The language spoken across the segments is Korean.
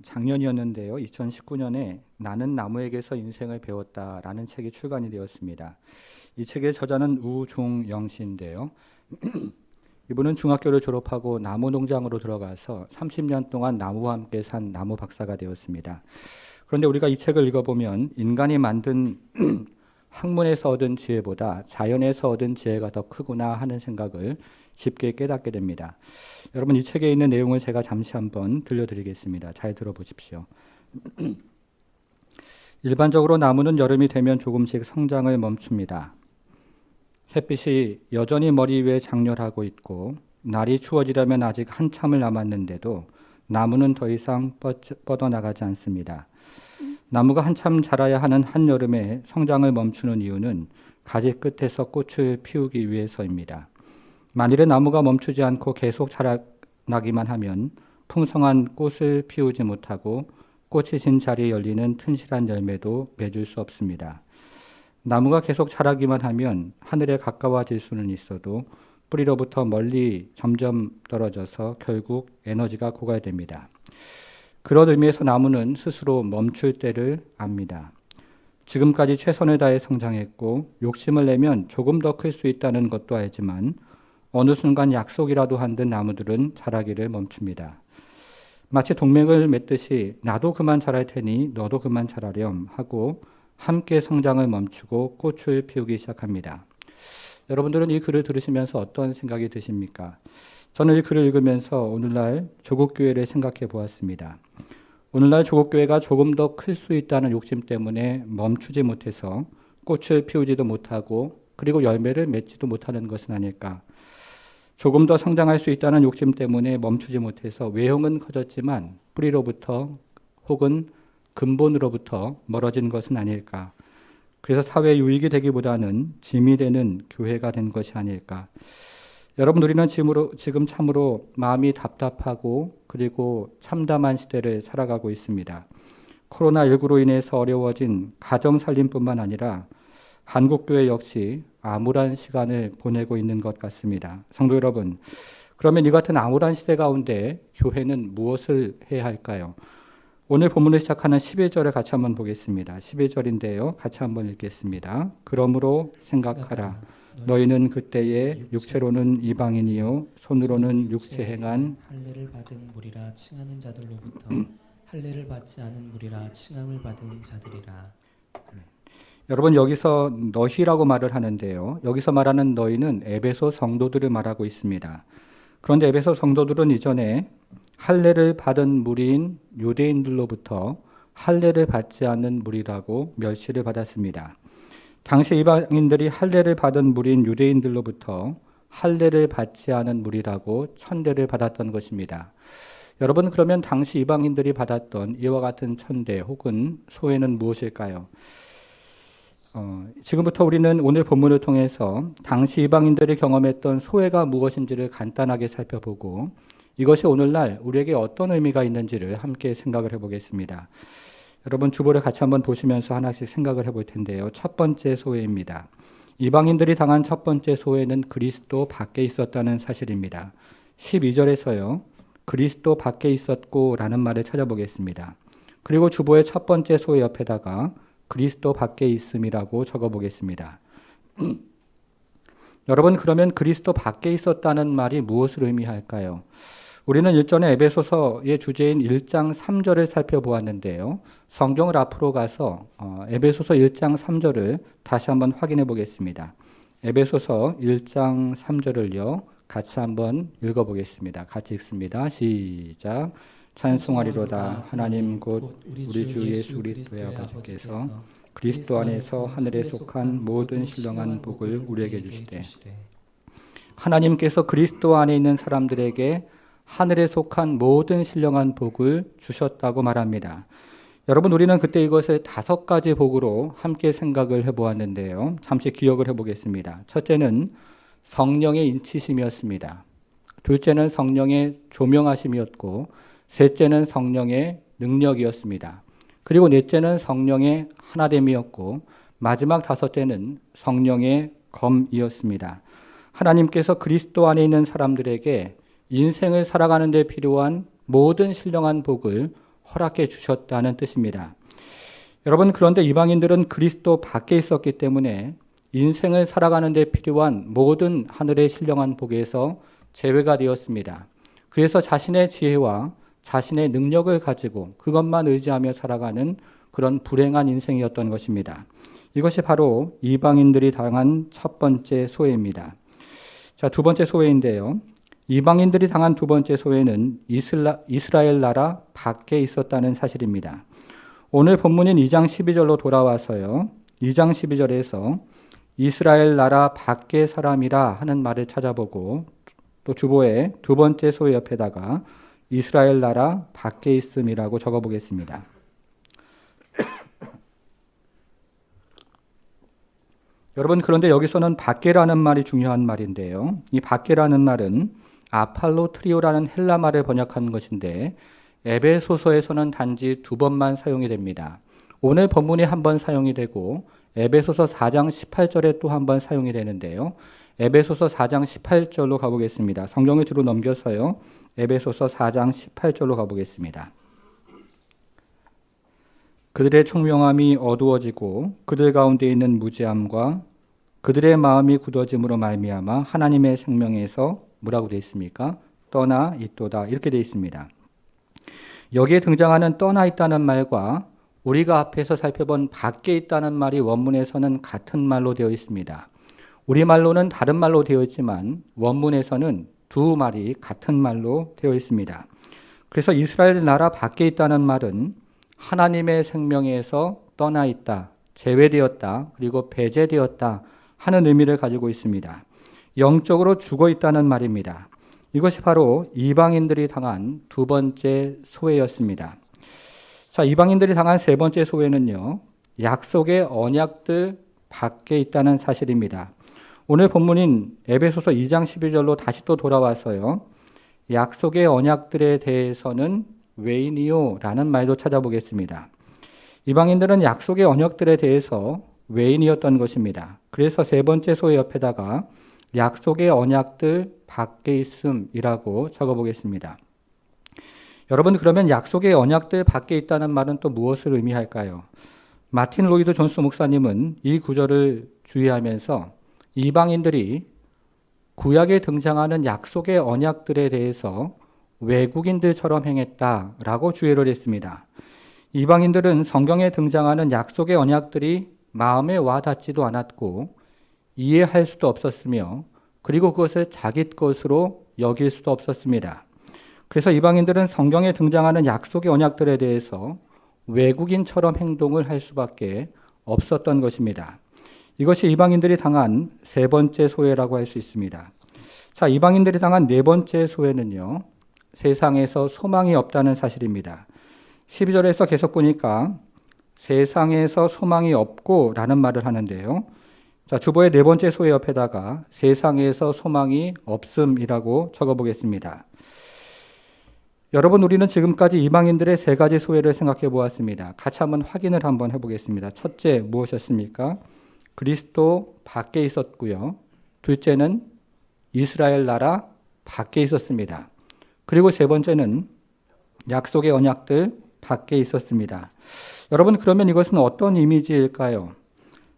작년이었는데요. 2019년에 나는 나무에게서 인생을 배웠다라는 책이 출간이 되었습니다. 이 책의 저자는 우종영 씨인데요. 이분은 중학교를 졸업하고 나무 농장으로 들어가서 30년 동안 나무와 함께 산 나무 박사가 되었습니다. 그런데 우리가 이 책을 읽어보면 인간이 만든 학문에서 얻은 지혜보다 자연에서 얻은 지혜가 더 크구나 하는 생각을 쉽게 깨닫게 됩니다. 여러분, 이 책에 있는 내용을 제가 잠시 한번 들려드리겠습니다. 잘 들어보십시오. 일반적으로 나무는 여름이 되면 조금씩 성장을 멈춥니다. 햇빛이 여전히 머리 위에 장렬하고 있고 날이 추워지려면 아직 한참을 남았는데도 나무는 더 이상 뻗어나가지 않습니다. 나무가 한참 자라야 하는 한여름에 성장을 멈추는 이유는 가지 끝에서 꽃을 피우기 위해서입니다. 만일에 나무가 멈추지 않고 계속 자라나기만 하면 풍성한 꽃을 피우지 못하고 꽃이 진 자리에 열리는 튼실한 열매도 맺을 수 없습니다. 나무가 계속 자라기만 하면 하늘에 가까워질 수는 있어도 뿌리로부터 멀리 점점 떨어져서 결국 에너지가 고갈됩니다. 그런 의미에서 나무는 스스로 멈출 때를 압니다. 지금까지 최선을 다해 성장했고 욕심을 내면 조금 더 클 수 있다는 것도 알지만 어느 순간 약속이라도 한 듯 나무들은 자라기를 멈춥니다. 마치 동맹을 맺듯이 나도 그만 자랄 테니 너도 그만 자라렴 하고 함께 성장을 멈추고 꽃을 피우기 시작합니다. 여러분들은 이 글을 들으시면서 어떤 생각이 드십니까? 저는 이 글을 읽으면서 오늘날 조국교회를 생각해 보았습니다. 오늘날 조국교회가 조금 더 클 수 있다는 욕심 때문에 멈추지 못해서 꽃을 피우지도 못하고 그리고 열매를 맺지도 못하는 것은 아닐까? 조금 더 성장할 수 있다는 욕심 때문에 멈추지 못해서 외형은 커졌지만 뿌리로부터 혹은 근본으로부터 멀어진 것은 아닐까? 그래서 사회 유익이 되기보다는 짐이 되는 교회가 된 것이 아닐까? 여러분, 우리는 지금 참으로 마음이 답답하고 그리고 참담한 시대를 살아가고 있습니다. 코로나19로 인해서 어려워진 가정살림뿐만 아니라 한국교회 역시 암울한 시간을 보내고 있는 것 같습니다. 성도 여러분, 그러면 이 같은 암울한 시대 가운데 교회는 무엇을 해야 할까요? 오늘 본문을 시작하는 11절을 같이 한번 보겠습니다. 11절인데요. 같이 한번 읽겠습니다. 그러므로 생각하라. 너희는 그때에 육체로는 이방인이요 손으로는 육체 행한 할례를 받은 무리라 칭하는 자들로부터 할례를 받지 않은 무리라 칭함을 받은 자들이라. 여러분, 여기서 너희라고 말을 하는데요. 여기서 말하는 너희는 에베소 성도들을 말하고 있습니다. 그런데 에베소 성도들은 이전에 할례를 받은 무리인 유대인들로부터 할례를 받지 않는 무리라고 멸시를 받았습니다. 당시 이방인들이 할례를 받은 무리인 유대인들로부터 할례를 받지 않은 무리라고 천대를 받았던 것입니다. 여러분, 그러면 당시 이방인들이 받았던 이와 같은 천대 혹은 소외는 무엇일까요? 지금부터 우리는 오늘 본문을 통해서 당시 이방인들이 경험했던 소외가 무엇인지를 간단하게 살펴보고 이것이 오늘날 우리에게 어떤 의미가 있는지를 함께 생각을 해보겠습니다. 여러분, 주보를 같이 한번 보시면서 하나씩 생각을 해볼 텐데요. 첫 번째 소외입니다. 이방인들이 당한 첫 번째 소외는 그리스도 밖에 있었다는 사실입니다. 12절에서요. 그리스도 밖에 있었고 라는 말을 찾아보겠습니다. 그리고 주보의 첫 번째 소외 옆에다가 그리스도 밖에 있음이라고 적어보겠습니다. 여러분, 그러면 그리스도 밖에 있었다는 말이 무엇을 의미할까요? 우리는 일전에 에베소서의 주제인 1장 3절을 살펴보았는데요. 성경을 앞으로 가서 에베소서 1장 3절을 다시 한번 확인해 보겠습니다. 에베소서 1장 3절을요. 같이 한번 읽어보겠습니다. 같이 읽습니다. 시작. 찬송하리로다. 하나님 곧 우리 주 예수 그리스도의 아버지께서 그리스도 안에서 하늘에 속한 모든 신령한 복을 우리에게 주시되 하나님께서 그리스도 안에 있는 사람들에게 하늘에 속한 모든 신령한 복을 주셨다고 말합니다. 여러분, 우리는 그때 이것을 5가지 복으로 함께 생각을 해보았는데요. 잠시 기억을 해보겠습니다. 첫째는 성령의 인치심이었습니다. 둘째는 성령의 조명하심이었고 셋째는 성령의 능력이었습니다. 그리고 넷째는 성령의 하나됨이었고 마지막 5째는 성령의 검이었습니다. 하나님께서 그리스도 안에 있는 사람들에게 인생을 살아가는 데 필요한 모든 신령한 복을 허락해 주셨다는 뜻입니다. 여러분, 그런데 이방인들은 그리스도 밖에 있었기 때문에 인생을 살아가는 데 필요한 모든 하늘의 신령한 복에서 제외가 되었습니다. 그래서 자신의 지혜와 자신의 능력을 가지고 그것만 의지하며 살아가는 그런 불행한 인생이었던 것입니다. 이것이 바로 이방인들이 당한 첫 번째 소외입니다. 자, 두 번째 소외인데요. 이방인들이 당한 두 번째 소외는 이스라엘 나라 밖에 있었다는 사실입니다. 오늘 본문인 2장 12절로 돌아와서요. 2장 12절에서 이스라엘 나라 밖의 사람이라 하는 말을 찾아보고 또 주보에 두 번째 소외 옆에다가 이스라엘 나라 밖에 있음이라고 적어보겠습니다. 여러분, 그런데 여기서는 밖에라는 말이 중요한 말인데요. 이 밖에라는 말은 아팔로트리오라는 헬라 말을 번역한 것인데 에베소서에서는 단지 두 번만 사용이 됩니다. 오늘 본문에 한 번 사용이 되고 에베소서 4장 18절에 또 한 번 사용이 되는데요. 에베소서 4장 18절로 가보겠습니다. 성경을 뒤로 넘겨서요. 에베소서 4장 18절로 가보겠습니다. 그들의 총명함이 어두워지고 그들 가운데 있는 무지함과 그들의 마음이 굳어짐으로 말미암아 하나님의 생명에서 뭐라고 되어 있습니까? 떠나 있도다, 이렇게 되어 있습니다. 여기에 등장하는 떠나 있다는 말과 우리가 앞에서 살펴본 밖에 있다는 말이 원문에서는 같은 말로 되어 있습니다. 우리말로는 다른 말로 되어 있지만 원문에서는 두 말이 같은 말로 되어 있습니다. 그래서 이스라엘 나라 밖에 있다는 말은 하나님의 생명에서 떠나 있다, 제외되었다, 그리고 배제되었다 하는 의미를 가지고 있습니다. 영적으로 죽어 있다는 말입니다. 이것이 바로 이방인들이 당한 두 번째 소외였습니다. 자, 이방인들이 당한 세 번째 소외는요, 약속의 언약들 밖에 있다는 사실입니다. 오늘 본문인 에베소서 2장 12절로 다시 또 돌아와서요, 약속의 언약들에 대해서는 외인이요 라는 말도 찾아보겠습니다. 이방인들은 약속의 언약들에 대해서 외인이었던 것입니다. 그래서 세 번째 소외 옆에다가 약속의 언약들 밖에 있음이라고 적어보겠습니다. 여러분, 그러면 약속의 언약들 밖에 있다는 말은 또 무엇을 의미할까요? 마틴 로이드 존스 목사님은 이 구절을 주의하면서 이방인들이 구약에 등장하는 약속의 언약들에 대해서 외국인들처럼 행했다라고 주의를 했습니다. 이방인들은 성경에 등장하는 약속의 언약들이 마음에 와닿지도 않았고 이해할 수도 없었으며 그리고 그것을 자기 것으로 여길 수도 없었습니다. 그래서 이방인들은 성경에 등장하는 약속의 언약들에 대해서 외국인처럼 행동을 할 수밖에 없었던 것입니다. 이것이 이방인들이 당한 세 번째 소외라고 할 수 있습니다. 자, 이방인들이 당한 네 번째 소외는요, 세상에서 소망이 없다는 사실입니다. 12절에서 계속 보니까 세상에서 소망이 없고 라는 말을 하는데요. 자, 주보의 네 번째 소외 옆에다가 세상에서 소망이 없음이라고 적어보겠습니다. 여러분, 우리는 지금까지 이방인들의 세 가지 소외를 생각해 보았습니다. 같이 한번 확인을 한번 해보겠습니다. 첫째, 무엇이었습니까? 그리스도 밖에 있었고요. 둘째는 이스라엘 나라 밖에 있었습니다. 그리고 세 번째는 약속의 언약들 밖에 있었습니다. 여러분, 그러면 이것은 어떤 이미지일까요?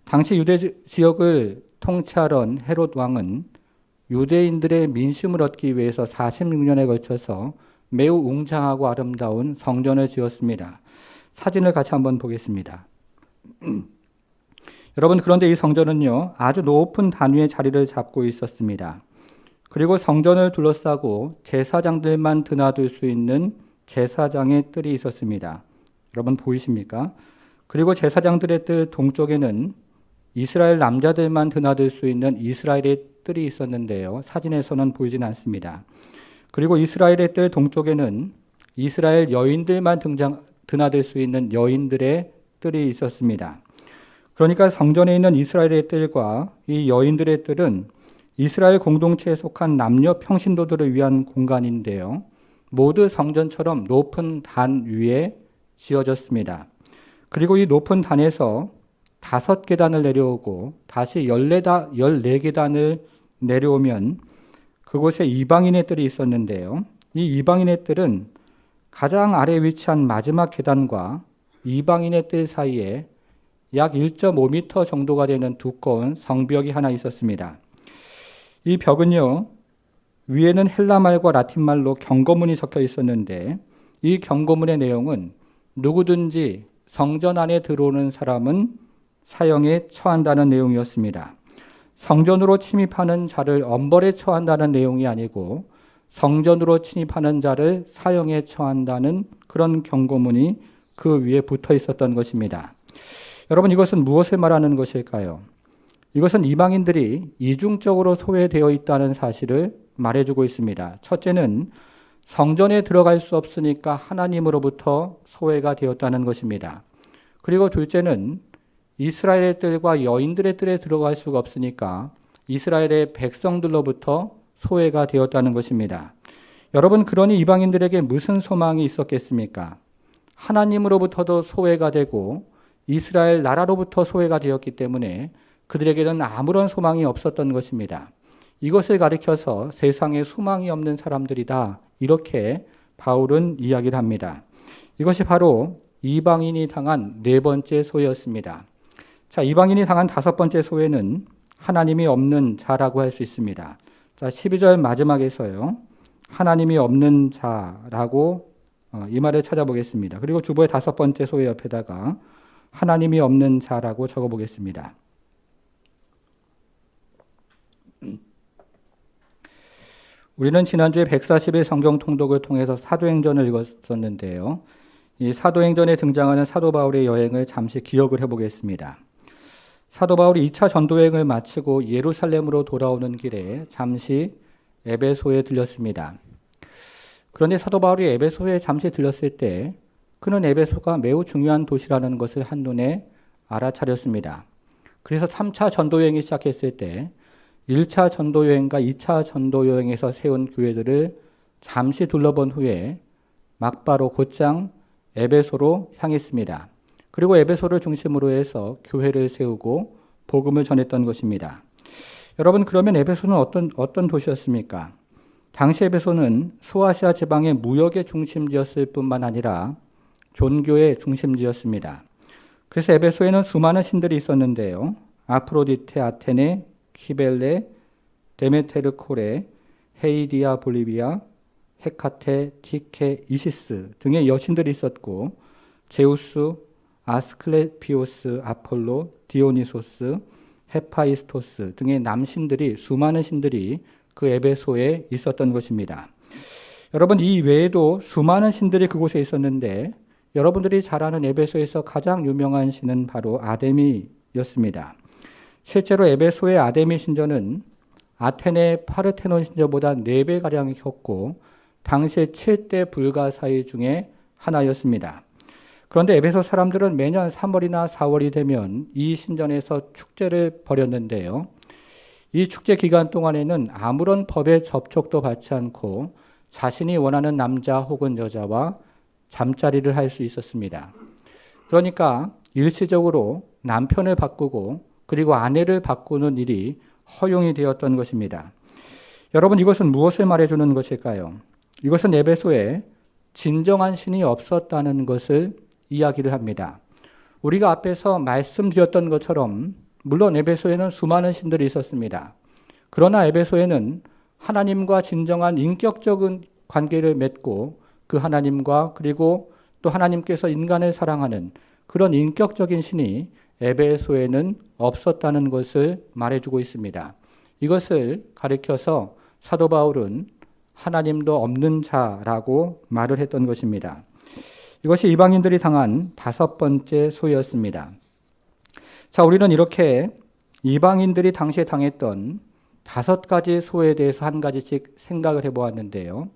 당시 유대 지역을 통치하던 헤롯 왕은 유대인들의 민심을 얻기 위해서 46년에 걸쳐서 매우 웅장하고 아름다운 성전을 지었습니다. 사진을 같이 한번 보겠습니다. 여러분, 그런데 이 성전은요, 아주 높은 단 위에 자리를 잡고 있었습니다. 그리고 성전을 둘러싸고 제사장들만 드나들 수 있는 제사장의 뜰이 있었습니다. 여러분 보이십니까? 그리고 제사장들의 뜰 동쪽에는 이스라엘 남자들만 드나들 수 있는 이스라엘의 뜰이 있었는데요. 사진에서는 보이진 않습니다. 그리고 이스라엘의 뜰 동쪽에는 이스라엘 여인들만 드나들 수 있는 여인들의 뜰이 있었습니다. 그러니까 성전에 있는 이스라엘의 뜰과 이 여인들의 뜰은 이스라엘 공동체에 속한 남녀 평신도들을 위한 공간인데요. 모두 성전처럼 높은 단 위에 지어졌습니다. 그리고 이 높은 단에서 5계단을 내려오고 다시 14계단을 내려오면 그곳에 이방인의 뜰이 있었는데요. 이 이방인의 뜰은 가장 아래에 위치한 마지막 계단과 이방인의 뜰 사이에 약 1.5m 정도가 되는 두꺼운 성벽이 하나 있었습니다. 이 벽은요, 위에는 헬라말과 라틴말로 경고문이 적혀 있었는데 이 경고문의 내용은 누구든지 성전 안에 들어오는 사람은 사형에 처한다는 내용이었습니다. 성전으로 침입하는 자를 엄벌에 처한다는 내용이 아니고 성전으로 침입하는 자를 사형에 처한다는 그런 경고문이 그 위에 붙어 있었던 것입니다. 여러분, 이것은 무엇을 말하는 것일까요? 이것은 이방인들이 이중적으로 소외되어 있다는 사실을 말해주고 있습니다. 첫째는 성전에 들어갈 수 없으니까 하나님으로부터 소외가 되었다는 것입니다. 그리고 둘째는 이스라엘의 뜰과 여인들의 뜰에 들어갈 수가 없으니까 이스라엘의 백성들로부터 소외가 되었다는 것입니다. 여러분, 그러니 이방인들에게 무슨 소망이 있었겠습니까? 하나님으로부터도 소외가 되고 이스라엘 나라로부터 소외가 되었기 때문에 그들에게는 아무런 소망이 없었던 것입니다. 이것을 가리켜서 세상에 소망이 없는 사람들이다, 이렇게 바울은 이야기를 합니다. 이것이 바로 이방인이 당한 네 번째 소외였습니다. 자, 이방인이 당한 다섯 번째 소외는 하나님이 없는 자라고 할 수 있습니다. 자, 12절 마지막에서요, 하나님이 없는 자라고 이 말을 찾아보겠습니다. 그리고 주보의 다섯 번째 소외 옆에다가 하나님이 없는 자라고 적어보겠습니다. 우리는 지난주에 140일 성경 통독을 통해서 사도행전을 읽었었는데요. 이 사도행전에 등장하는 사도 바울의 여행을 잠시 기억을 해보겠습니다. 사도 바울이 2차 전도여행을 마치고 예루살렘으로 돌아오는 길에 잠시 에베소에 들렸습니다. 그런데 사도 바울이 에베소에 잠시 들렸을 때 그는 에베소가 매우 중요한 도시라는 것을 한눈에 알아차렸습니다. 그래서 3차 전도여행이 시작했을 때 1차 전도여행과 2차 전도여행에서 세운 교회들을 잠시 둘러본 후에 막바로 곧장 에베소로 향했습니다. 그리고 에베소를 중심으로 해서 교회를 세우고 복음을 전했던 것입니다. 여러분, 그러면 에베소는 어떤 도시였습니까? 당시 에베소는 소아시아 지방의 무역의 중심지였을 뿐만 아니라 종교의 중심지였습니다. 그래서 에베소에는 수많은 신들이 있었는데요. 아프로디테, 아테네, 키벨레, 데메테르 코레, 헤이디아 볼리비아, 헤카테, 티케, 이시스 등의 여신들이 있었고 제우스, 아스클레피오스, 아폴로, 디오니소스, 헤파이스토스 등의 남신들이, 수많은 신들이 그 에베소에 있었던 것입니다. 여러분, 이 외에도 수많은 신들이 그곳에 있었는데 여러분들이 잘 아는 에베소에서 가장 유명한 신은 바로 아데미였습니다. 실제로 에베소의 아데미 신전은 아테네 파르테논 신전보다 4배가량이 컸고 당시의 7대 불가사의 중에 하나였습니다. 그런데 에베소 사람들은 매년 3월이나 4월이 되면 이 신전에서 축제를 벌였는데요. 이 축제 기간 동안에는 아무런 법의 접촉도 받지 않고 자신이 원하는 남자 혹은 여자와 잠자리를 할 수 있었습니다. 그러니까 일시적으로 남편을 바꾸고 그리고 아내를 바꾸는 일이 허용이 되었던 것입니다. 여러분, 이것은 무엇을 말해주는 것일까요? 이것은 에베소에 진정한 신이 없었다는 것을 이야기를 합니다. 우리가 앞에서 말씀드렸던 것처럼 물론 에베소에는 수많은 신들이 있었습니다. 그러나 에베소에는 하나님과 진정한 인격적인 관계를 맺고 그 하나님과 그리고 또 하나님께서 인간을 사랑하는 그런 인격적인 신이 에베소에는 없었다는 것을 말해주고 있습니다. 이것을 가리켜서 사도 바울은 하나님도 없는 자라고 말을 했던 것입니다. 이것이 이방인들이 당한 다섯 번째 소외였습니다. 자, 우리는 이렇게 이방인들이 당시에 당했던 다섯 가지 소외에 대해서 한 가지씩 생각을 해보았는데요.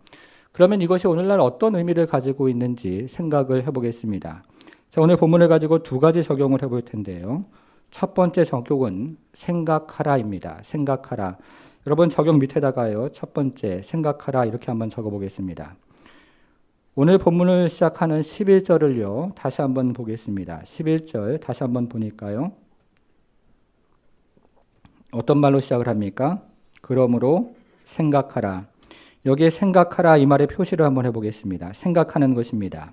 그러면 이것이 오늘날 어떤 의미를 가지고 있는지 생각을 해보겠습니다. 자, 오늘 본문을 가지고 두 가지 적용을 해볼 텐데요. 첫 번째 적용은 생각하라입니다. 생각하라. 여러분, 적용 밑에다가요, 첫 번째 생각하라 이렇게 한번 적어보겠습니다. 오늘 본문을 시작하는 11절을요 다시 한번 보겠습니다. 11절 다시 한번 보니까요, 어떤 말로 시작을 합니까? 그러므로 생각하라. 여기에 생각하라 이 말의 표시를 한번 해보겠습니다. 생각하는 것입니다.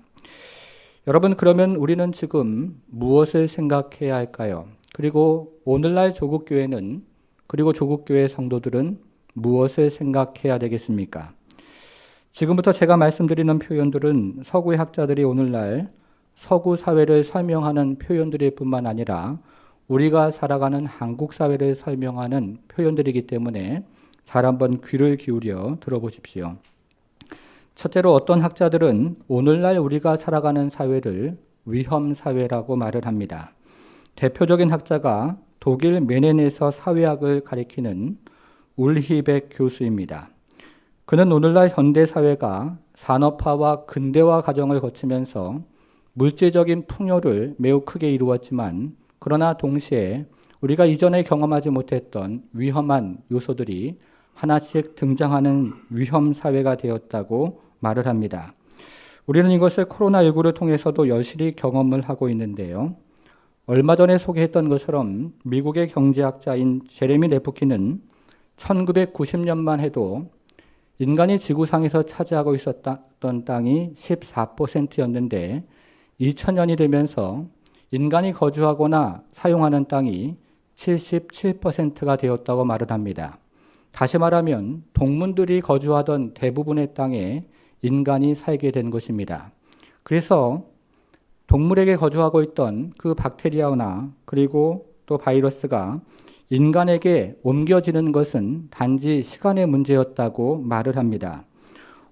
여러분, 그러면 우리는 지금 무엇을 생각해야 할까요? 그리고 오늘날 조국교회는, 그리고 조국교회 성도들은 무엇을 생각해야 되겠습니까? 지금부터 제가 말씀드리는 표현들은 서구의 학자들이 오늘날 서구 사회를 설명하는 표현들일 뿐만 아니라 우리가 살아가는 한국 사회를 설명하는 표현들이기 때문에 잘 한번 귀를 기울여 들어보십시오. 첫째로 어떤 학자들은 오늘날 우리가 살아가는 사회를 위험 사회라고 말을 합니다. 대표적인 학자가 독일 메넨에서 사회학을 가리키는 울히백 교수입니다. 그는 오늘날 현대 사회가 산업화와 근대화 과정을 거치면서 물질적인 풍요를 매우 크게 이루었지만, 그러나 동시에 우리가 이전에 경험하지 못했던 위험한 요소들이 하나씩 등장하는 위험 사회가 되었다고 말을 합니다. 우리는 이것을 코로나19를 통해서도 여실히 경험을 하고 있는데요. 얼마 전에 소개했던 것처럼 미국의 경제학자인 제레미 레프킨은 1990년만 해도 인간이 지구상에서 차지하고 있었던 땅이 14%였는데 2000년이 되면서 인간이 거주하거나 사용하는 땅이 77%가 되었다고 말을 합니다. 다시 말하면 동물들이 거주하던 대부분의 땅에 인간이 살게 된 것입니다. 그래서 동물에게 거주하고 있던 그 박테리아나 그리고 또 바이러스가 인간에게 옮겨지는 것은 단지 시간의 문제였다고 말을 합니다.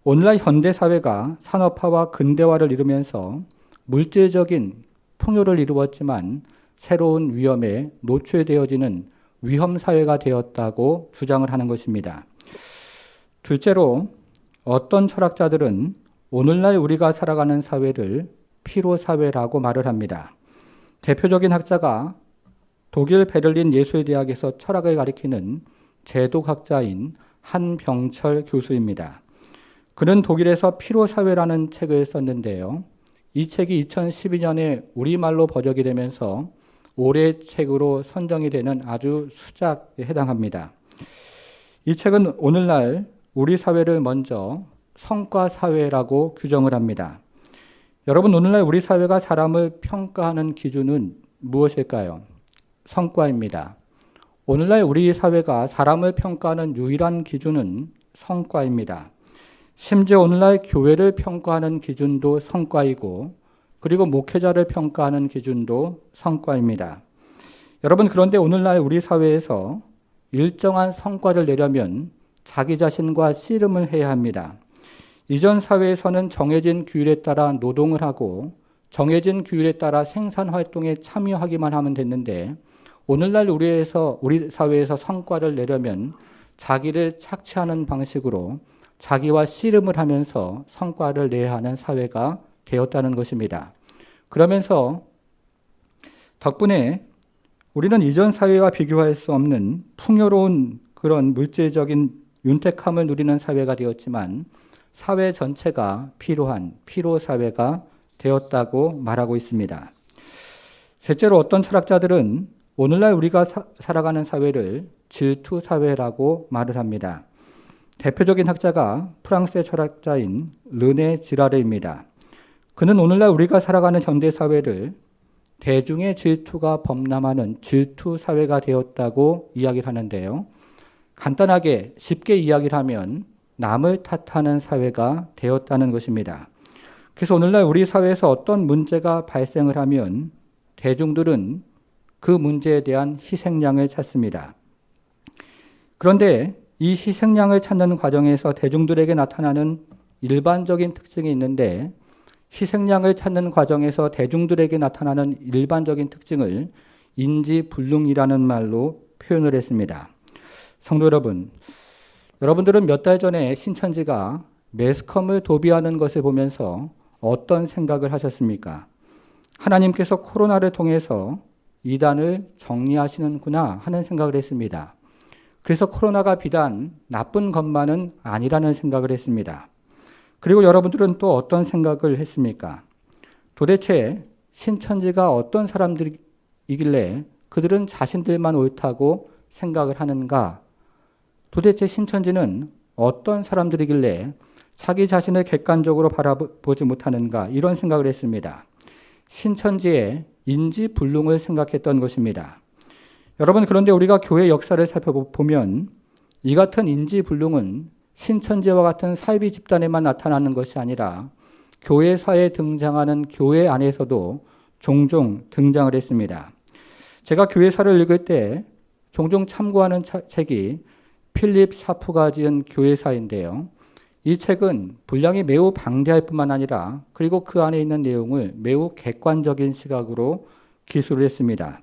오늘날 현대사회가 산업화와 근대화를 이루면서 물질적인 풍요를 이루었지만 새로운 위험에 노출되어지는 위험사회가 되었다고 주장을 하는 것입니다. 둘째로 어떤 철학자들은 오늘날 우리가 살아가는 사회를 피로사회라고 말을 합니다. 대표적인 학자가 독일 베를린 예술대학에서 철학을 가리키는 제독학자인 한병철 교수입니다. 그는 독일에서 피로사회라는 책을 썼는데요. 이 책이 2012년에 우리말로 번역이 되면서 올해의 책으로 선정이 되는 아주 수작에 해당합니다. 이 책은 오늘날 우리 사회를 먼저 성과사회라고 규정을 합니다. 여러분, 오늘날 우리 사회가 사람을 평가하는 기준은 무엇일까요? 성과입니다. 오늘날 우리 사회가 사람을 평가하는 유일한 기준은 성과입니다. 심지어 오늘날 교회를 평가하는 기준도 성과이고, 그리고 목회자를 평가하는 기준도 성과입니다. 여러분, 그런데 오늘날 우리 사회에서 일정한 성과를 내려면 자기 자신과 씨름을 해야 합니다. 이전 사회에서는 정해진 규율에 따라 노동을 하고 정해진 규율에 따라 생산 활동에 참여하기만 하면 됐는데, 오늘날 우리 사회에서 성과를 내려면 자기를 착취하는 방식으로 자기와 씨름을 하면서 성과를 내야 하는 사회가 되었다는 것입니다. 그러면서 덕분에 우리는 이전 사회와 비교할 수 없는 풍요로운 그런 물질적인 윤택함을 누리는 사회가 되었지만 사회 전체가 필요한 피로사회가 되었다고 말하고 있습니다. 실제로 어떤 철학자들은 오늘날 우리가 살아가는 사회를 질투사회라고 말을 합니다. 대표적인 학자가 프랑스의 철학자인 르네 지라르입니다. 그는 오늘날 우리가 살아가는 현대사회를 대중의 질투가 범람하는 질투사회가 되었다고 이야기를 하는데요. 간단하게 쉽게 이야기를 하면 남을 탓하는 사회가 되었다는 것입니다. 그래서 오늘날 우리 사회에서 어떤 문제가 발생을 하면 대중들은 그 문제에 대한 희생양을 찾습니다. 그런데 이 희생양을 찾는 과정에서 대중들에게 나타나는 일반적인 특징이 있는데, 희생양을 찾는 과정에서 대중들에게 나타나는 일반적인 특징을 인지불능이라는 말로 표현을 했습니다. 성도 여러분, 여러분들은 몇 달 전에 신천지가 매스컴을 도비하는 것을 보면서 어떤 생각을 하셨습니까? 하나님께서 코로나를 통해서 이단을 정리하시는구나 하는 생각을 했습니다. 그래서 코로나가 비단 나쁜 것만은 아니라는 생각을 했습니다. 그리고 여러분들은 또 어떤 생각을 했습니까? 도대체 신천지가 어떤 사람들이길래 그들은 자신들만 옳다고 생각을 하는가? 도대체 신천지는 어떤 사람들이길래 자기 자신을 객관적으로 바라보지 못하는가 이런 생각을 했습니다. 신천지의 인지불능을 생각했던 것입니다. 여러분 그런데 우리가 교회 역사를 살펴보면 이 같은 인지불능은 신천지와 같은 사이비 집단에만 나타나는 것이 아니라 교회사에 등장하는 교회 안에서도 종종 등장을 했습니다. 제가 교회사를 읽을 때 종종 참고하는 책이 필립 샤프가 지은 교회사인데요. 이 책은 분량이 매우 방대할 뿐만 아니라 그리고 그 안에 있는 내용을 매우 객관적인 시각으로 기술을 했습니다.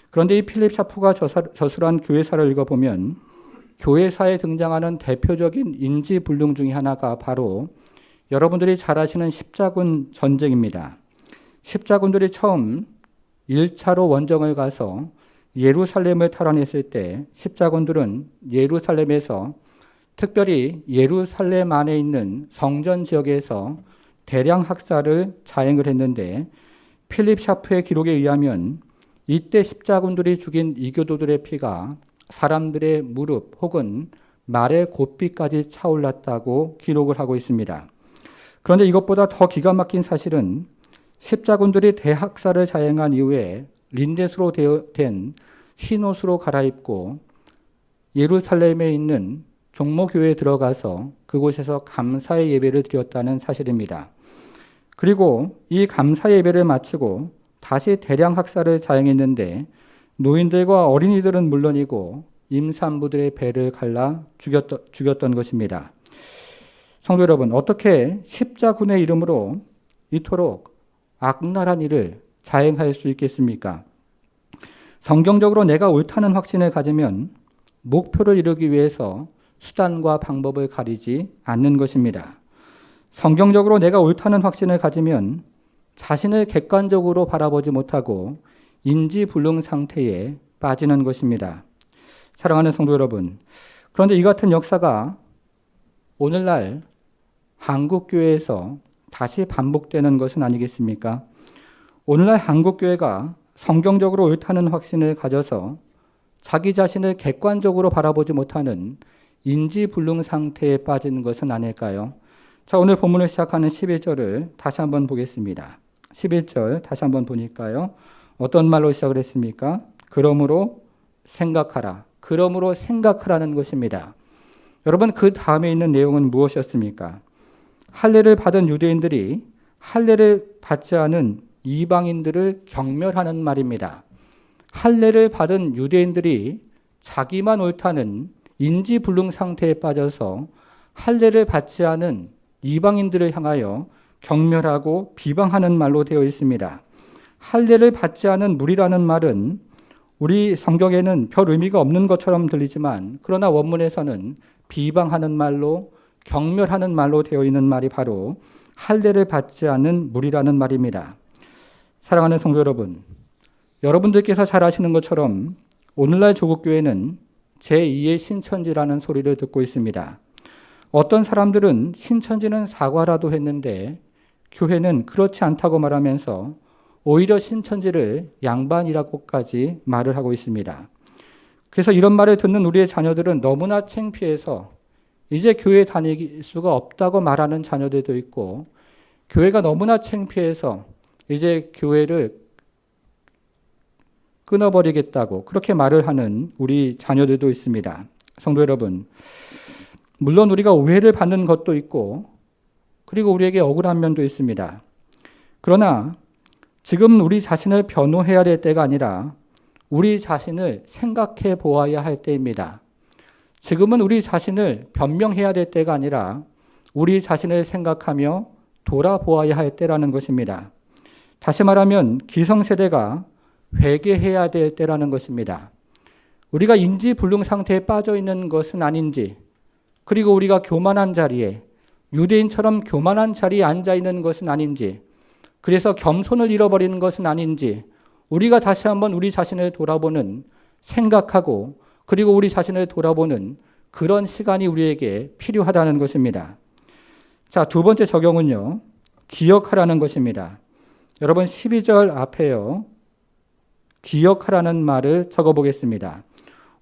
그런데 이 필립 샤프가 저술한 교회사를 읽어보면 교회사에 등장하는 대표적인 인지불능 중에 하나가 바로 여러분들이 잘 아시는 십자군 전쟁입니다. 십자군들이 처음 1차로 원정을 가서 예루살렘을 탈환했을 때 십자군들은 예루살렘에서 특별히 예루살렘 안에 있는 성전 지역에서 대량 학살을 자행을 했는데 필립 샤프의 기록에 의하면 이때 십자군들이 죽인 이교도들의 피가 사람들의 무릎 혹은 말의 곧비까지 차올랐다고 기록을 하고 있습니다. 그런데 이것보다 더 기가 막힌 사실은 십자군들이 대학살을 자행한 이후에 린댓으로 된 흰옷으로 갈아입고 예루살렘에 있는 종모교회에 들어가서 그곳에서 감사의 예배를 드렸다는 사실입니다. 그리고 이 감사의 예배를 마치고 다시 대량 학살을 자행했는데 노인들과 어린이들은 물론이고 임산부들의 배를 갈라 죽였던 것입니다. 성도 여러분, 어떻게 십자군의 이름으로 이토록 악랄한 일을 자행할 수 있겠습니까? 성경적으로 내가 옳다는 확신을 가지면 목표를 이루기 위해서 수단과 방법을 가리지 않는 것입니다. 성경적으로 내가 옳다는 확신을 가지면 자신을 객관적으로 바라보지 못하고 인지불능 상태에 빠지는 것입니다. 사랑하는 성도 여러분, 그런데 이 같은 역사가 오늘날 한국교회에서 다시 반복되는 것은 아니겠습니까? 오늘날 한국교회가 성경적으로 옳다는 확신을 가져서 자기 자신을 객관적으로 바라보지 못하는 인지불능 상태에 빠지는 것은 아닐까요? 자, 오늘 본문을 시작하는 11절을 다시 한번 보겠습니다. 11절 다시 한번 보니까요. 어떤 말로 시작을 했습니까? 그러므로 생각하라. 그러므로 생각하라는 것입니다. 여러분 그 다음에 있는 내용은 무엇이었습니까? 할례를 받은 유대인들이 할례를 받지 않은 이방인들을 경멸하는 말입니다. 할례를 받은 유대인들이 자기만 옳다는 인지불능 상태에 빠져서 할례를 받지 않은 이방인들을 향하여 경멸하고 비방하는 말로 되어 있습니다. 할례를 받지 않은 무리라는 말은 우리 성경에는 별 의미가 없는 것처럼 들리지만 그러나 원문에서는 비방하는 말로 경멸하는 말로 되어 있는 말이 바로 할례를 받지 않은 무리라는 말입니다. 사랑하는 성도 여러분, 여러분들께서 잘 아시는 것처럼 오늘날 조국교회는 제2의 신천지라는 소리를 듣고 있습니다. 어떤 사람들은 신천지는 사과라도 했는데 교회는 그렇지 않다고 말하면서 오히려 신천지를 양반이라고까지 말을 하고 있습니다. 그래서 이런 말을 듣는 우리의 자녀들은 너무나 창피해서 이제 교회 다닐 수가 없다고 말하는 자녀들도 있고 교회가 너무나 창피해서 이제 교회를 끊어버리겠다고 그렇게 말을 하는 우리 자녀들도 있습니다. 성도 여러분, 물론 우리가 오해를 받는 것도 있고 그리고 우리에게 억울한 면도 있습니다. 그러나 지금 우리 자신을 변호해야 될 때가 아니라 우리 자신을 생각해 보아야 할 때입니다. 지금은 우리 자신을 변명해야 될 때가 아니라 우리 자신을 생각하며 돌아보아야 할 때라는 것입니다. 다시 말하면 기성세대가 회개해야 될 때라는 것입니다. 우리가 인지불능 상태에 빠져 있는 것은 아닌지, 그리고 우리가 교만한 자리에, 유대인처럼 교만한 자리에 앉아 있는 것은 아닌지, 그래서 겸손을 잃어버리는 것은 아닌지, 우리가 다시 한번 우리 자신을 돌아보는, 생각하고, 그리고 우리 자신을 돌아보는 그런 시간이 우리에게 필요하다는 것입니다. 자, 두 번째 적용은요, 기억하라는 것입니다. 여러분 12절 앞에요. 기억하라는 말을 적어보겠습니다.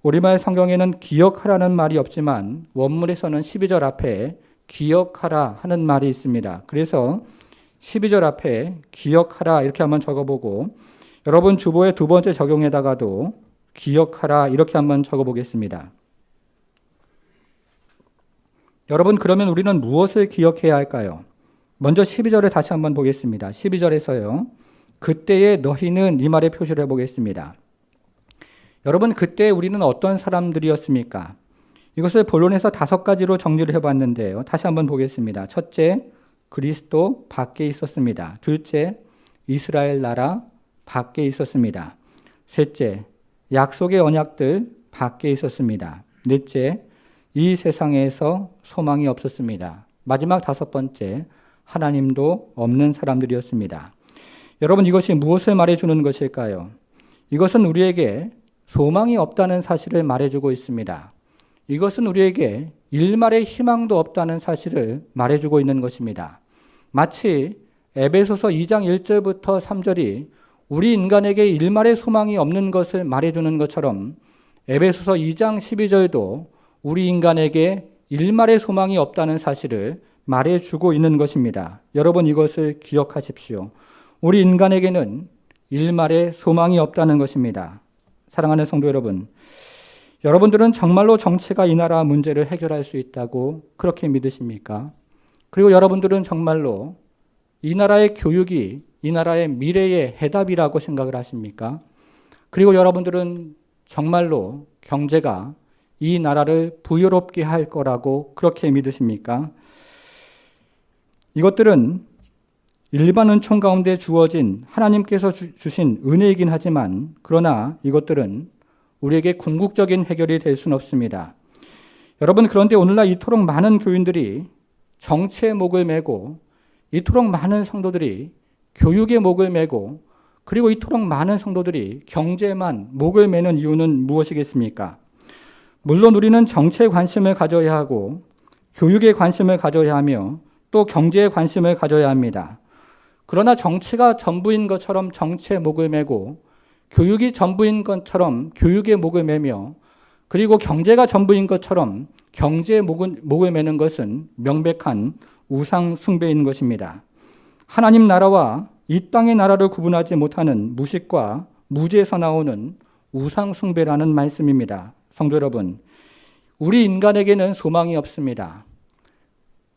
우리말 성경에는 기억하라는 말이 없지만 원문에서는 12절 앞에 기억하라 하는 말이 있습니다. 그래서 12절 앞에 기억하라 이렇게 한번 적어보고 여러분 주보의 두 번째 적용에다가도 기억하라 이렇게 한번 적어보겠습니다. 여러분 그러면 우리는 무엇을 기억해야 할까요? 먼저 12절을 다시 한번 보겠습니다. 12절에서요. 그때에 너희는 이 말에 표시를 해보겠습니다. 여러분 그때 우리는 어떤 사람들이었습니까? 이것을 본론에서 5가지로 정리를 해봤는데요. 다시 한번 보겠습니다. 첫째, 그리스도 밖에 있었습니다. 둘째, 이스라엘 나라 밖에 있었습니다. 셋째, 약속의 언약들 밖에 있었습니다. 넷째, 이 세상에서 소망이 없었습니다. 마지막 5번째, 하나님도 없는 사람들이었습니다. 여러분 이것이 무엇을 말해주는 것일까요? 이것은 우리에게 소망이 없다는 사실을 말해주고 있습니다. 이것은 우리에게 일말의 희망도 없다는 사실을 말해주고 있는 것입니다. 마치 에베소서 2장 1절부터 3절이 우리 인간에게 일말의 소망이 없는 것을 말해주는 것처럼 에베소서 2장 12절도 우리 인간에게 일말의 소망이 없다는 사실을 말해주고 있는 것입니다. 여러분 이것을 기억하십시오. 우리 인간에게는 일말의 소망이 없다는 것입니다. 사랑하는 성도 여러분, 여러분들은 정말로 정치가 이 나라 문제를 해결할 수 있다고 그렇게 믿으십니까? 그리고 여러분들은 정말로 이 나라의 교육이 이 나라의 미래의 해답이라고 생각을 하십니까? 그리고 여러분들은 정말로 경제가 이 나라를 부유롭게 할 거라고 그렇게 믿으십니까? 이것들은 일반 은총 가운데 주어진 하나님께서 주신 은혜이긴 하지만 그러나 이것들은 우리에게 궁극적인 해결이 될 수는 없습니다. 여러분 그런데 오늘날 이토록 많은 교인들이 정치의 목을 메고 이토록 많은 성도들이 교육의 목을 메고 그리고 이토록 많은 성도들이 경제만 목을 메는 이유는 무엇이겠습니까? 물론 우리는 정치에 관심을 가져야 하고 교육에 관심을 가져야 하며 또 경제에 관심을 가져야 합니다. 그러나 정치가 전부인 것처럼 정치의 목을 메고 교육이 전부인 것처럼 교육의 목을 메며 그리고 경제가 전부인 것처럼 경제의 목을 메는 것은 명백한 우상 숭배인 것입니다. 하나님 나라와 이 땅의 나라를 구분하지 못하는 무식과 무지에서 나오는 우상 숭배라는 말씀입니다. 성도 여러분, 우리 인간에게는 소망이 없습니다.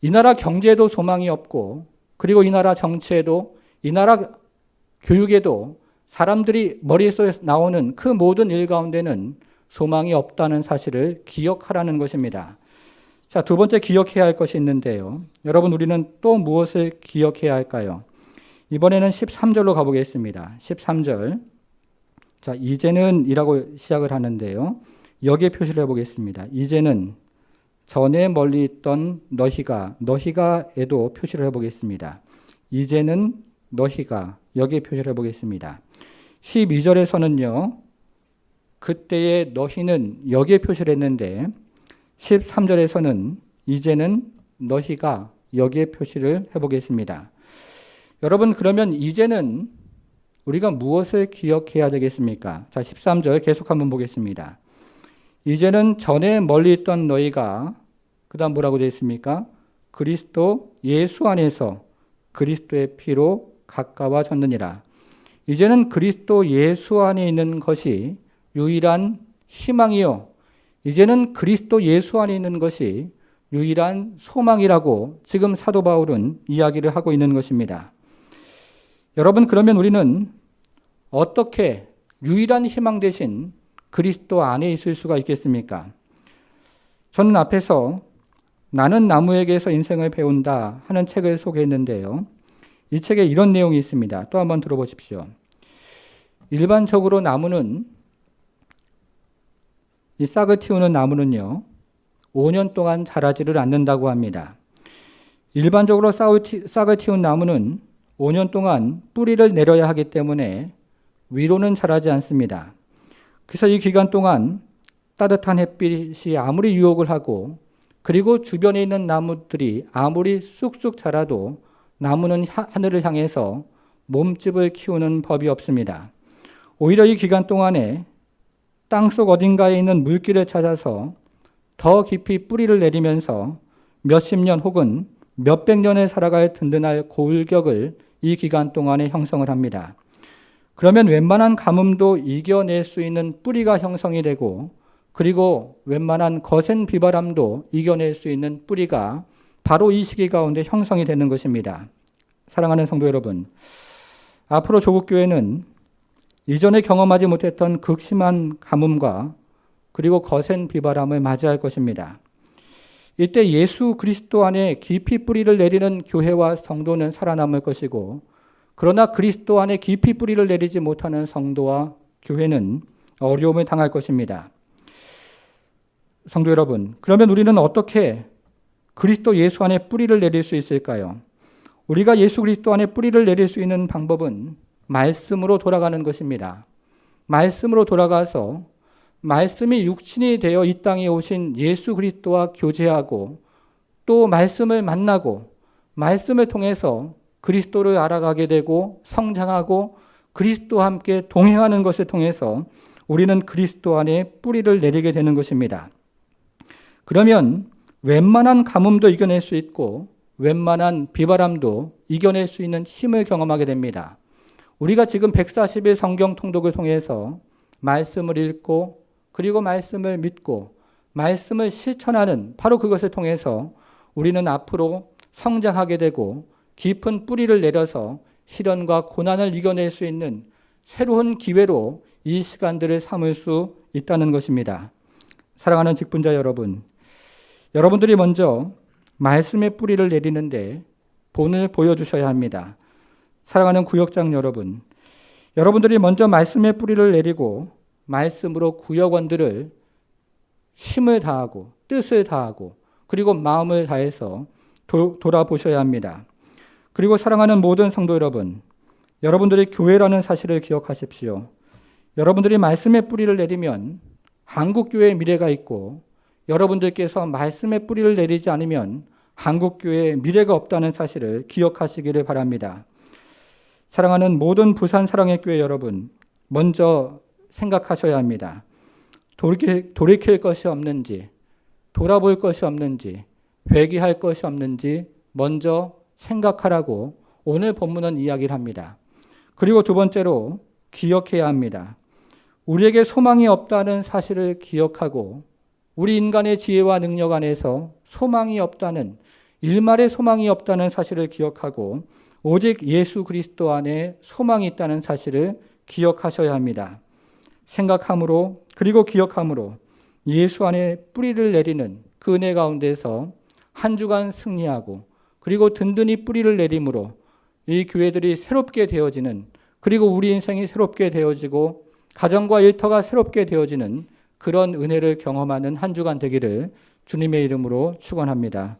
이 나라 경제에도 소망이 없고 그리고 이 나라 정치에도 이 나라 교육에도 사람들이 머리에서 나오는 그 모든 일 가운데는 소망이 없다는 사실을 기억하라는 것입니다. 자, 두 번째 기억해야 할 것이 있는데요. 여러분 우리는 또 무엇을 기억해야 할까요? 이번에는 13절로 가보겠습니다. 13절. 자, 이제는 이라고 시작을 하는데요. 여기에 표시를 해보겠습니다. 이제는 전에 멀리 있던 너희가에도 표시를 해보겠습니다. 이제는 너희가 여기에 표시를 해보겠습니다. 12절에서는요. 그때의 너희는 여기에 표시를 했는데 13절에서는 이제는 너희가 여기에 표시를 해보겠습니다. 여러분 그러면 이제는 우리가 무엇을 기억해야 되겠습니까? 자, 13절 계속 한번 보겠습니다. 이제는 전에 멀리 있던 너희가 그 다음 뭐라고 되어 있습니까? 그리스도 예수 안에서 그리스도의 피로 가까워졌느니라. 이제는 그리스도 예수 안에 있는 것이 유일한 희망이요. 이제는 그리스도 예수 안에 있는 것이 유일한 소망이라고 지금 사도 바울은 이야기를 하고 있는 것입니다. 여러분 그러면 우리는 어떻게 유일한 희망 대신 그리스도 안에 있을 수가 있겠습니까? 저는 앞에서 나는 나무에게서 인생을 배운다 하는 책을 소개했는데요. 이 책에 이런 내용이 있습니다. 또 한번 들어보십시오. 일반적으로 나무는 이 싹을 틔우는 나무는요. 5년 동안 자라지를 않는다고 합니다. 일반적으로 싹을 틔운 나무는 5년 동안 뿌리를 내려야 하기 때문에 위로는 자라지 않습니다. 그래서 이 기간 동안 따뜻한 햇빛이 아무리 유혹을 하고 그리고 주변에 있는 나무들이 아무리 쑥쑥 자라도 나무는 하늘을 향해서 몸집을 키우는 법이 없습니다. 오히려 이 기간 동안에 땅속 어딘가에 있는 물길을 찾아서 더 깊이 뿌리를 내리면서 몇십 년 혹은 몇백 년을 살아갈 든든할 골격을 이 기간 동안에 형성을 합니다. 그러면 웬만한 가뭄도 이겨낼 수 있는 뿌리가 형성이 되고, 그리고 웬만한 거센 비바람도 이겨낼 수 있는 뿌리가 바로 이 시기 가운데 형성이 되는 것입니다. 사랑하는 성도 여러분, 앞으로 조국교회는 이전에 경험하지 못했던 극심한 가뭄과 그리고 거센 비바람을 맞이할 것입니다. 이때 예수 그리스도 안에 깊이 뿌리를 내리는 교회와 성도는 살아남을 것이고, 그러나 그리스도 안에 깊이 뿌리를 내리지 못하는 성도와 교회는 어려움을 당할 것입니다. 성도 여러분, 그러면 우리는 어떻게 그리스도 예수 안에 뿌리를 내릴 수 있을까요? 우리가 예수 그리스도 안에 뿌리를 내릴 수 있는 방법은 말씀으로 돌아가는 것입니다. 말씀으로 돌아가서 말씀이 육신이 되어 이 땅에 오신 예수 그리스도와 교제하고, 또 말씀을 만나고 말씀을 통해서 그리스도를 알아가게 되고 성장하고 그리스도와 함께 동행하는 것을 통해서 우리는 그리스도 안에 뿌리를 내리게 되는 것입니다. 그러면 웬만한 가뭄도 이겨낼 수 있고 웬만한 비바람도 이겨낼 수 있는 힘을 경험하게 됩니다. 우리가 지금 140일 성경 통독을 통해서 말씀을 읽고 그리고 말씀을 믿고 말씀을 실천하는 바로 그것을 통해서 우리는 앞으로 성장하게 되고 깊은 뿌리를 내려서 시련과 고난을 이겨낼 수 있는 새로운 기회로 이 시간들을 삼을 수 있다는 것입니다. 사랑하는 직분자 여러분, 여러분들이 먼저 말씀의 뿌리를 내리는데 본을 보여주셔야 합니다. 사랑하는 구역장 여러분, 여러분들이 먼저 말씀의 뿌리를 내리고 말씀으로 구역원들을 힘을 다하고 뜻을 다하고 그리고 마음을 다해서 돌아보셔야 합니다. 그리고 사랑하는 모든 성도 여러분, 여러분들이 교회라는 사실을 기억하십시오. 여러분들이 말씀의 뿌리를 내리면 한국교회의 미래가 있고, 여러분들께서 말씀의 뿌리를 내리지 않으면 한국교회의 미래가 없다는 사실을 기억하시기를 바랍니다. 사랑하는 모든 부산 사랑의 교회 여러분, 먼저 생각하셔야 합니다. 돌이킬 것이 없는지, 돌아볼 것이 없는지, 회개할 것이 없는지 먼저 생각하라고 오늘 본문은 이야기를 합니다. 그리고 두 번째로 기억해야 합니다. 우리에게 소망이 없다는 사실을 기억하고, 우리 인간의 지혜와 능력 안에서 소망이 없다는, 일말의 소망이 없다는 사실을 기억하고 오직 예수 그리스도 안에 소망이 있다는 사실을 기억하셔야 합니다. 생각함으로 그리고 기억함으로 예수 안에 뿌리를 내리는 그 은혜 가운데서 한 주간 승리하고, 그리고 든든히 뿌리를 내림으로 이 교회들이 새롭게 되어지는, 그리고 우리 인생이 새롭게 되어지고 가정과 일터가 새롭게 되어지는 그런 은혜를 경험하는 한 주간 되기를 주님의 이름으로 축원합니다.